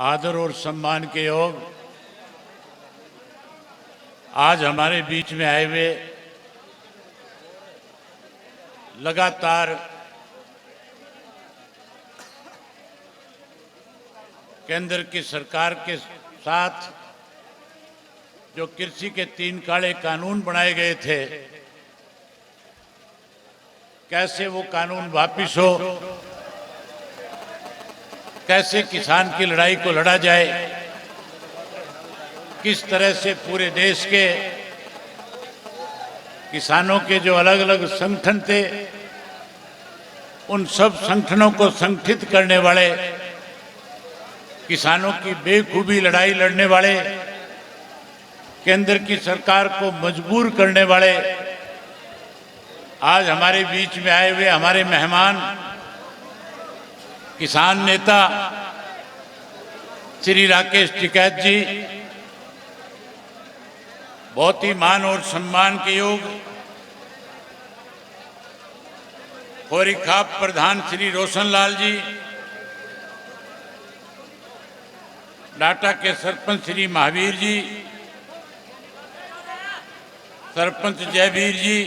आदर और सम्मान के योग आज हमारे बीच में आए हुए लगातार केंद्र की सरकार के साथ जो कृषि के 3 काले कानून बनाए गए थे, कैसे वो कानून वापिस हो, कैसे किसान की लड़ाई को लड़ा जाए, किस तरह से पूरे देश के किसानों के जो अलग अलग संगठन थे, उन सब संगठनों को संगठित करने वाले, किसानों की बेखूबी लड़ाई लड़ने वाले, केंद्र की सरकार को मजबूर करने वाले आज हमारे बीच में आए हुए हमारे मेहमान किसान नेता श्री राकेश टिकैत जी, बहुत ही मान और सम्मान के योग खोरीखाप प्रधान श्री रोशनलाल जी, डाटा के सरपंच श्री महावीर जी, सरपंच जयवीर जी,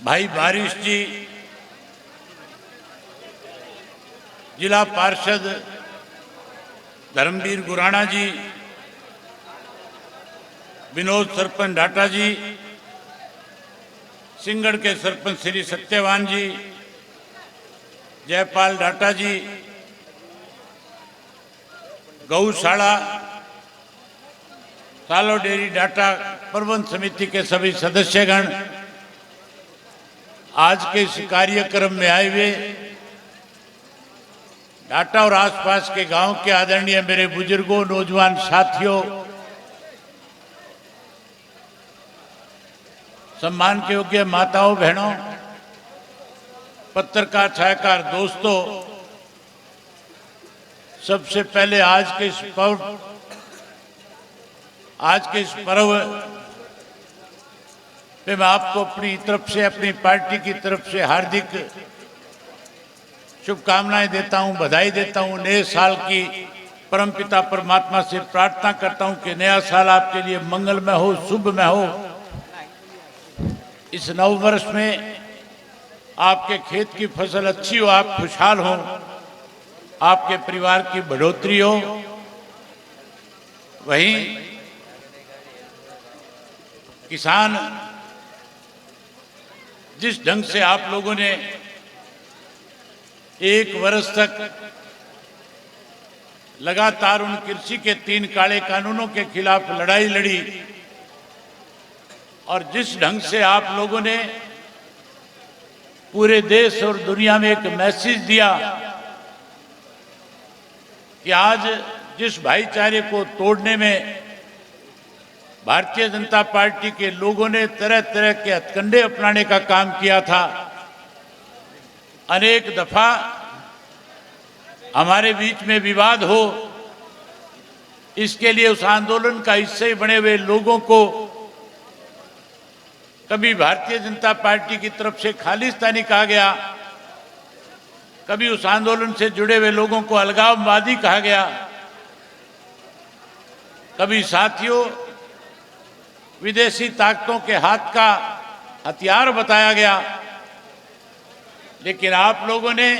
भाई बारिश जी, जिला पार्षद धर्मवीर गुराना जी, विनोद सरपंच डाटा जी, सिंगड़ के सरपंच श्री सत्यवान जी, जयपाल डाटा जी, गौशाला सालो डेयरी डाटा प्रबंध समिति के सभी सदस्यगण, आज के इस कार्यक्रम में आए हुए डाटा और आसपास के गांव के आदरणीय मेरे बुजुर्गों, नौजवान साथियों, सम्मान के योग्य माताओं, बहनों, पत्रकार छायाकार दोस्तों, सबसे पहले आज के इस पर्व पे मैं आपको अपनी तरफ से, अपनी पार्टी की तरफ से हार्दिक शुभकामनाएं देता हूं, बधाई देता हूं। नए साल की परमपिता परमात्मा से प्रार्थना करता हूं कि नया साल आपके लिए मंगलमय हो, शुभमय हो। इस नव वर्ष में आपके खेत की फसल अच्छी हो, आप खुशहाल हो, आपके परिवार की बढ़ोतरी हो। वहीं किसान जिस ढंग से आप लोगों ने 1 वर्ष तक लगातार उन कृषि के 3 काले कानूनों के खिलाफ लड़ाई लड़ी और जिस ढंग से आप लोगों ने पूरे देश और दुनिया में एक मैसेज दिया कि आज जिस भाईचारे को तोड़ने में भारतीय जनता पार्टी के लोगों ने तरह तरह के हथकंडे अपनाने का काम किया था, अनेक दफा हमारे बीच में विवाद हो, इसके लिए उस आंदोलन का हिस्से बने हुए लोगों को कभी भारतीय जनता पार्टी की तरफ से खालिस्तानी कहा गया, कभी उस आंदोलन से जुड़े हुए लोगों को अलगाववादी कहा गया, कभी साथियों विदेशी ताकतों के हाथ का हथियार बताया गया। लेकिन आप लोगों ने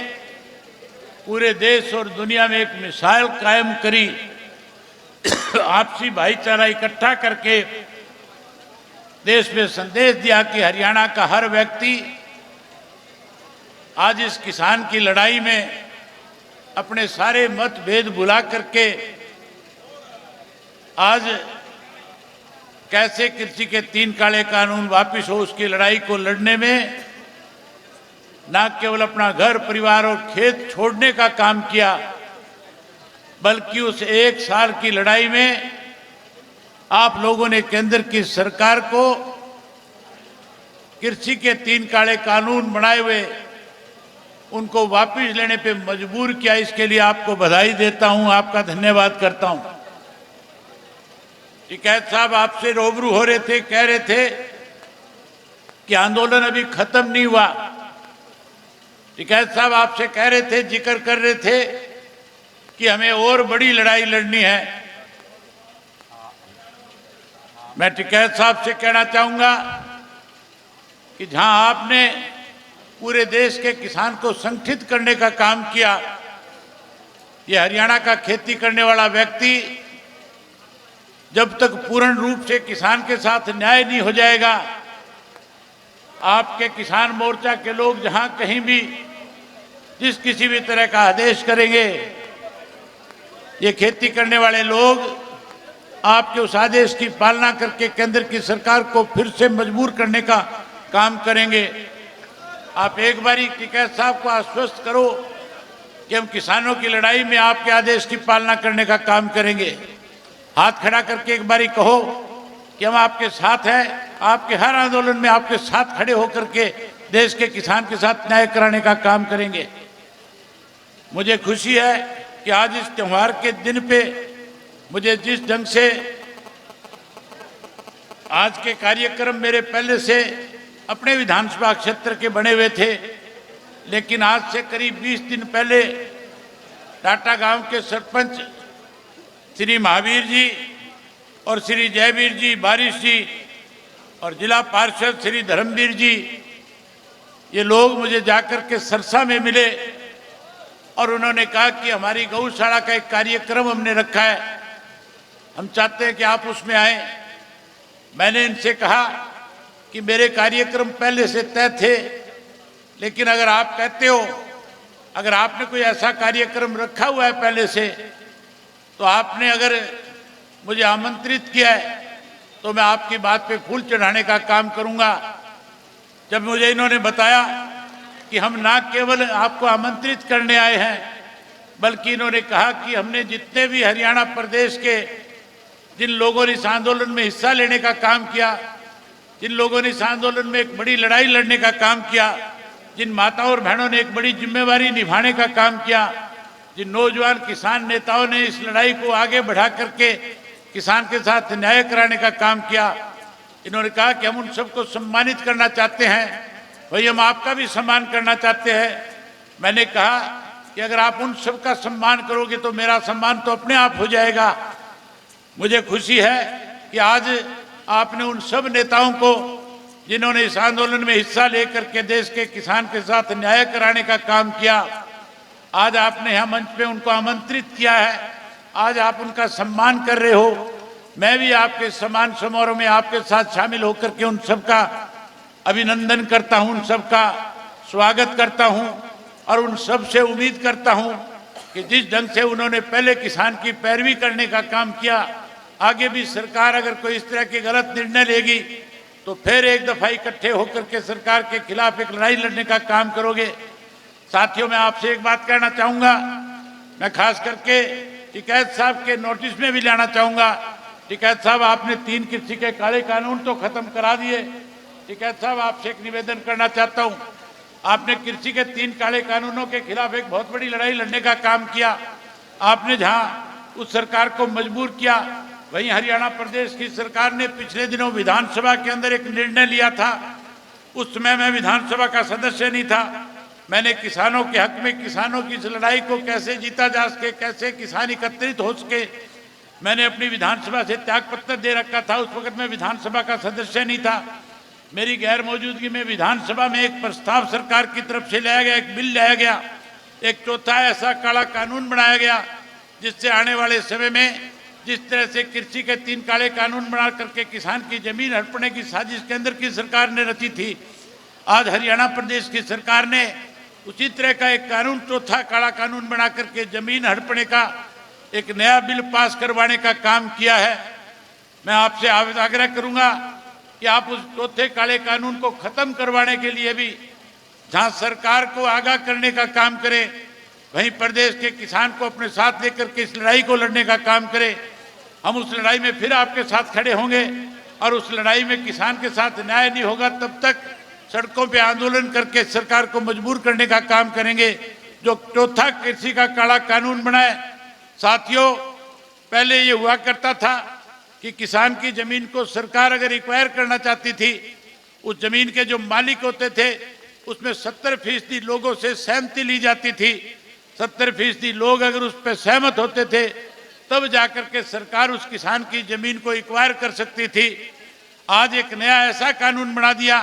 पूरे देश और दुनिया में एक मिसाल कायम करी, आपसी भाईचारा इकट्ठा करके देश में संदेश दिया कि हरियाणा का हर व्यक्ति आज इस किसान की लड़ाई में अपने सारे मतभेद भुला करके आज कैसे कृषि के 3 काले कानून वापिस हो, उसकी लड़ाई को लड़ने में न केवल अपना घर परिवार और खेत छोड़ने का काम किया, बल्कि उस 1 साल की लड़ाई में आप लोगों ने केंद्र की सरकार को कृषि के 3 काले कानून बनाए हुए उनको वापस लेने पे मजबूर किया। इसके लिए आपको बधाई देता हूं, आपका धन्यवाद करता हूं। टिकैत साहब आपसे रूबरू हो रहे थे, कह रहे थे कि आंदोलन अभी खत्म नहीं हुआ। टिकैत साहब आपसे कह रहे थे, जिक्र कर रहे थे कि हमें और बड़ी लड़ाई लड़नी है। मैं टिकैत साहब से कहना चाहूंगा कि जहां आपने पूरे देश के किसान को संगठित करने का काम किया, ये हरियाणा का खेती करने वाला व्यक्ति जब तक पूर्ण रूप से किसान के साथ न्याय नहीं हो जाएगा, आपके किसान मोर्चा के लोग जहां कहीं भी जिस किसी भी तरह का आदेश करेंगे, ये खेती करने वाले लोग आपके उस आदेश की पालना करके केंद्र की सरकार को फिर से मजबूर करने का काम करेंगे। आप एक बारी टिकैत साहब को आश्वस्त करो कि हम किसानों की लड़ाई में आपके आदेश की पालना करने का काम करेंगे। हाथ खड़ा करके एक बारी कहो कि हम आपके साथ हैं, आपके हर आंदोलन में आपके साथ खड़े होकर के देश के किसान के साथ न्याय कराने का काम करेंगे। मुझे खुशी है कि आज इस त्योहार के दिन पे मुझे जिस ढंग से आज के कार्यक्रम मेरे पहले से अपने विधानसभा क्षेत्र के बने हुए थे, लेकिन आज से करीब 20 दिन पहले टाटा गांव के सरपंच श्री महावीर जी और श्री जयवीर जी बारिश जी और जिला पार्षद श्री धर्मवीर जी, ये लोग मुझे जाकर के सरसा में मिले और उन्होंने कहा कि हमारी गौशाला का एक कार्यक्रम हमने रखा है, हम चाहते हैं कि आप उसमें आए। मैंने इनसे कहा कि मेरे कार्यक्रम पहले से तय थे, लेकिन अगर आप कहते हो, अगर आपने कोई ऐसा कार्यक्रम रखा हुआ है पहले से, तो आपने अगर मुझे आमंत्रित किया है तो मैं आपकी बात पे फूल चढ़ाने का काम करूंगा। जब मुझे इन्होंने बताया कि हम ना केवल आपको आमंत्रित करने आए हैं, बल्कि इन्होंने कहा कि हमने जितने भी हरियाणा प्रदेश के जिन लोगों ने इस आंदोलन में हिस्सा लेने का काम किया, जिन लोगों ने इस आंदोलन में एक बड़ी लड़ाई लड़ने का काम किया, जिन माताओं और बहनों ने एक बड़ी जिम्मेवारी निभाने का काम किया, जिन नौजवान किसान नेताओं ने इस लड़ाई को आगे बढ़ा करके किसान के साथ न्याय कराने का काम किया, इन्होंने कहा कि हम उन सबको सम्मानित करना चाहते हैं, वही हम आपका भी सम्मान करना चाहते हैं। मैंने कहा कि अगर आप उन सबका सम्मान करोगे तो मेरा सम्मान तो अपने आप हो जाएगा। मुझे खुशी है कि आज आपने उन सब नेताओं को जिन्होंने इस आंदोलन में हिस्सा लेकर के देश के किसान के साथ न्याय कराने का काम किया, आज आपने यहाँ मंच पे उनको आमंत्रित किया है, आज आप उनका सम्मान कर रहे हो। मैं भी आपके सम्मान समारोह में आपके साथ शामिल होकर के उन सबका अभिनंदन करता हूं, उन सबका स्वागत करता हूं और उन सब से उम्मीद करता हूं कि जिस ढंग से उन्होंने पहले किसान की पैरवी करने का काम किया, आगे भी सरकार अगर कोई इस तरह के गलत निर्णय लेगी तो फिर एक दफा इकट्ठे होकर के सरकार के खिलाफ एक लड़ाई लड़ने का काम करोगे। साथियों, मैं आपसे एक बात कहना चाहूंगा, मैं खास करके टिकैत साहब के नोटिस में भी लाना चाहूंगा। टिकैत साहब, आपने 3 कृषि के काले कानून तो खत्म करा दिए। टिकैत साहब, आपसे एक निवेदन करना चाहता हूं, आपने कृषि के 3 काले कानूनों के खिलाफ एक बहुत बड़ी लड़ाई लड़ने का काम किया। आपने जहां उस सरकार को मजबूर किया, वहीं हरियाणा प्रदेश की सरकार ने पिछले दिनों विधानसभा के अंदर एक निर्णय लिया था। उस समय मैं विधानसभा का सदस्य नहीं था। मैंने किसानों के हक में किसानों की इस लड़ाई को कैसे जीता जा सके, कैसे किसान एकत्रित हो सके, मैंने अपनी विधानसभा से त्यागपत्र दे रखा था। उस वक्त मैं विधानसभा का सदस्य नहीं था। मेरी गैर मौजूदगी में विधानसभा में एक प्रस्ताव सरकार की तरफ से लाया गया, एक बिल लाया गया, एक चौथा ऐसा काला कानून बनाया गया जिससे आने वाले समय में जिस तरह से कृषि के 3 काले कानून बना करके किसान की जमीन हड़पने की साजिश केंद्र की सरकार ने रची थी, आज हरियाणा प्रदेश की सरकार ने उसी तरह का एक कानून, चौथा काला कानून बना करके जमीन हड़पने का एक नया बिल पास करवाने का काम किया है। मैं आपसे आग्रह करूंगा कि आप उस चौथे काले कानून को खत्म करवाने के लिए भी जहां सरकार को आगाह करने का काम करें, वहीं प्रदेश के किसान को अपने साथ लेकर के इस लड़ाई को लड़ने का काम करें। हम उस लड़ाई में फिर आपके साथ खड़े होंगे और उस लड़ाई में किसान के साथ न्याय नहीं होगा तब तक सड़कों पे आंदोलन करके सरकार को मजबूर करने का काम करेंगे। जो चौथा कृषि का काला कानून बनाए, साथियों, पहले ये हुआ करता था कि किसान की जमीन को सरकार अगर एक्वायर करना चाहती थी, उस जमीन के जो मालिक होते थे उसमें 70% लोगों से सहमति ली जाती थी। 70% लोग अगर उस पर सहमत होते थे तब जाकर के सरकार उस किसान की जमीन को एक्वायर कर सकती थी। आज एक नया ऐसा कानून बना दिया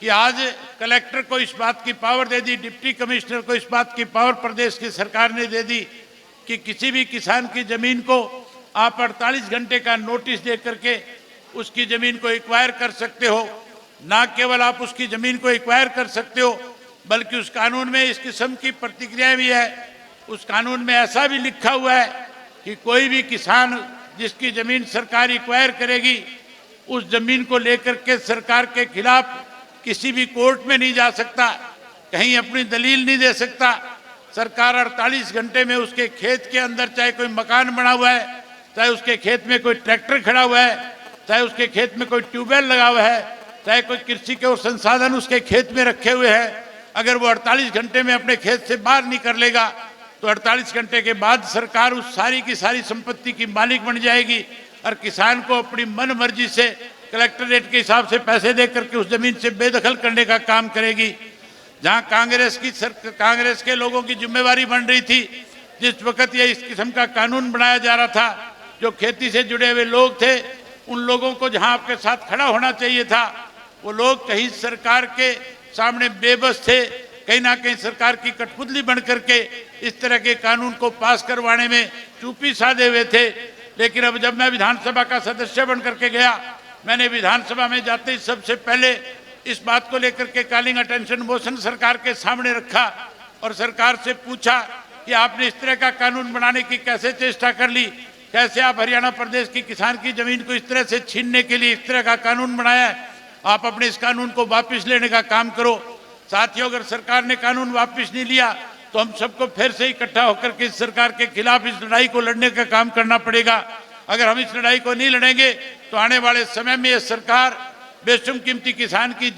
कि आज कलेक्टर को इस बात की पावर दे दी, डिप्टी कमिश्नर को इस बात की पावर प्रदेश की सरकार ने दे दी कि किसी भी किसान की जमीन को आप 48 घंटे का नोटिस दे करके उसकी जमीन को एक्वायर कर सकते हो। ना केवल आप उसकी जमीन को एक्वायर कर सकते हो बल्कि उस कानून में इस किस्म की प्रतिक्रिया भी है। उस कानून में ऐसा भी लिखा हुआ है कि कोई भी किसान जिसकी जमीन सरकार एक्वायर करेगी उस जमीन को लेकर के सरकार के खिलाफ किसी भी कोर्ट में नहीं जा सकता, कहीं अपनी दलील नहीं दे सकता। सरकार 48 घंटे में उसके खेत के अंदर चाहे कोई मकान बना हुआ है, चाहे उसके खेत में कोई ट्रैक्टर खड़ा हुआ है, चाहे उसके खेत में कोई ट्यूबवेल लगा हुआ है, चाहे कोई कृषि के और संसाधन उसके खेत में रखे हुए हैं, अगर वो 48 घंटे में अपने खेत से बाहर नहीं कर लेगा तो 48 घंटे के बाद सरकार उस सारी की सारी संपत्ति की मालिक बन जाएगी और किसान को अपनी मन मर्जी से कलेक्टरेट के हिसाब से पैसे दे करके उस जमीन से बेदखल करने का काम करेगी। जहां कांग्रेस के लोगों की जिम्मेवारी बन रही थी, जिस वक्त ये इस किस्म का कानून बनाया जा रहा था, जो खेती से जुड़े हुए लोग थे उन लोगों को जहां आपके साथ खड़ा होना चाहिए था, वो लोग कहीं सरकार के सामने बेबस थे, कहीं ना कहीं सरकार की कठपुतली बन करके इस तरह के कानून को पास करवाने में चुप्पी साधे हुए थे। लेकिन अब जब मैं विधानसभा का सदस्य बन करके गया, मैंने विधानसभा में जाते ही सबसे पहले इस बात को लेकर के कॉलिंग अटेंशन मोशन सरकार के सामने रखा और सरकार से पूछा कि आपने इस तरह का कानून बनाने की कैसे चेष्टा कर ली, कैसे आप हरियाणा प्रदेश की किसान की जमीन को इस तरह से छीनने के लिए इस तरह का कानून बनाया है, आप अपने इस कानून को वापस लेने का काम करो। साथियों, अगर सरकार ने कानून वापस नहीं लिया तो हम सबको फिर से इकट्ठा होकर के इस सरकार के खिलाफ इस लड़ाई को लड़ने का काम करना पड़ेगा। अगर हम इस लड़ाई को नहीं लड़ेंगे तो आने वाले समय में ये सरकार बेशुम कीमती किसान की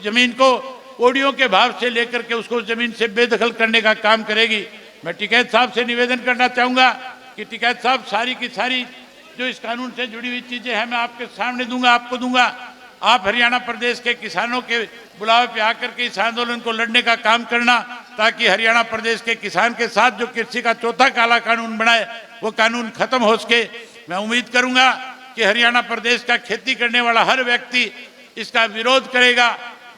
जमीन को कोड़ियों के भाव से लेकर के उसको जमीन से बेदखल करने का काम करेगी। मैं टिकैत साहब से निवेदन करना चाहूँगा कि टिकैत साहब सारी की सारी जो इस कानून से जुड़ी हुई चीज़ें हैं मैं आपके सामने दूंगा, आपको दूंगा। आप हरियाणा प्रदेश के किसानों के बुलावे पे आकर के इस आंदोलन को लड़ने का काम करना, ताकि हरियाणा प्रदेश के किसान के साथ जो कृषि का चौथा काला कानून बनाए वो कानून खत्म हो सके। मैं उम्मीद करूंगा कि हरियाणा प्रदेश का खेती करने वाला हर व्यक्ति इसका विरोध करेगा।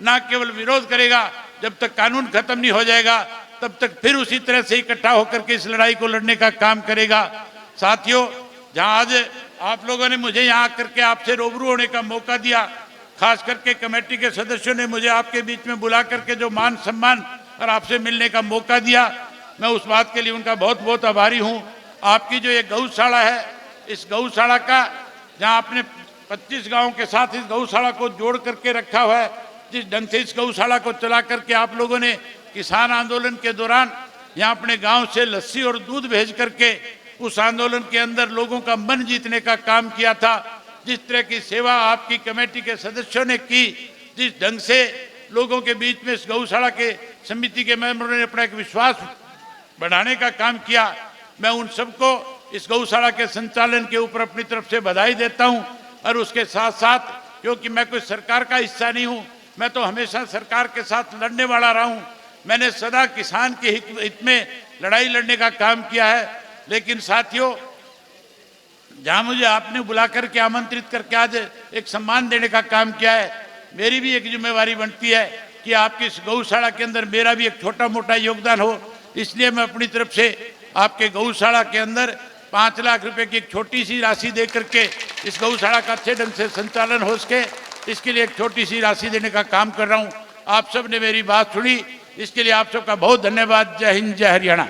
ना केवल विरोध करेगा, जब तक कानून खत्म नहीं हो जाएगा तब तक फिर उसी तरह से इकट्ठा होकर के इस लड़ाई को लड़ने का काम करेगा। साथियों, जहां आज आप लोगों ने मुझे यहाँ आकर के आपसे रूबरू होने का मौका दिया, खास करके कमेटी के सदस्यों ने मुझे आपके बीच में बुला करके जो मान सम्मान और आपसे मिलने का मौका दिया, मैं उस बात के लिए उनका बहुत बहुत आभारी हूँ। आपकी जो ये गौशाला है, इस गौशाला का जहाँ आपने 25 गाँव के साथ इस गौशाला को जोड़ करके रखा हुआ है, जिस ढंग से इस गौशाला को चला करके आप लोगों ने किसान आंदोलन के दौरान यहाँ अपने गांव से लस्सी और दूध भेज करके उस आंदोलन के अंदर लोगों का मन जीतने का काम किया था, जिस तरह की सेवा आपकी कमेटी के सदस्यों ने की, जिस ढंग से लोगों के बीच में इस गौशाला के समिति के मेंबरों ने अपना एक विश्वास बढ़ाने का काम किया, मैं उन सबको इस गौशाला के संचालन के ऊपर अपनी तरफ से बधाई देता हूं। और उसके साथ साथ, क्योंकि मैं कोई सरकार का हिस्सा नहीं हूं, मैं तो हमेशा सरकार के साथ लड़ने वाला रहा हूं, मैंने सदा किसान के हित में लड़ाई लड़ने का काम किया है। लेकिन साथियों, जहां मुझे आपने बुला करके आमंत्रित करके आज एक सम्मान देने का काम किया है, मेरी भी एक जिम्मेवारी बनती है कि आपकी इस गौशाला के अंदर मेरा भी एक छोटा मोटा योगदान हो। इसलिए मैं अपनी तरफ से आपके गौशाला के अंदर 5 लाख रुपए की एक छोटी सी राशि दे करके इस गौशाला का अच्छे ढंग से संचालन हो सके, इसके लिए एक छोटी सी राशि देने का काम कर रहा हूँ। आप सब ने मेरी बात सुनी, इसके लिए आप सबका बहुत धन्यवाद। जय हिंद, जय हरियाणा।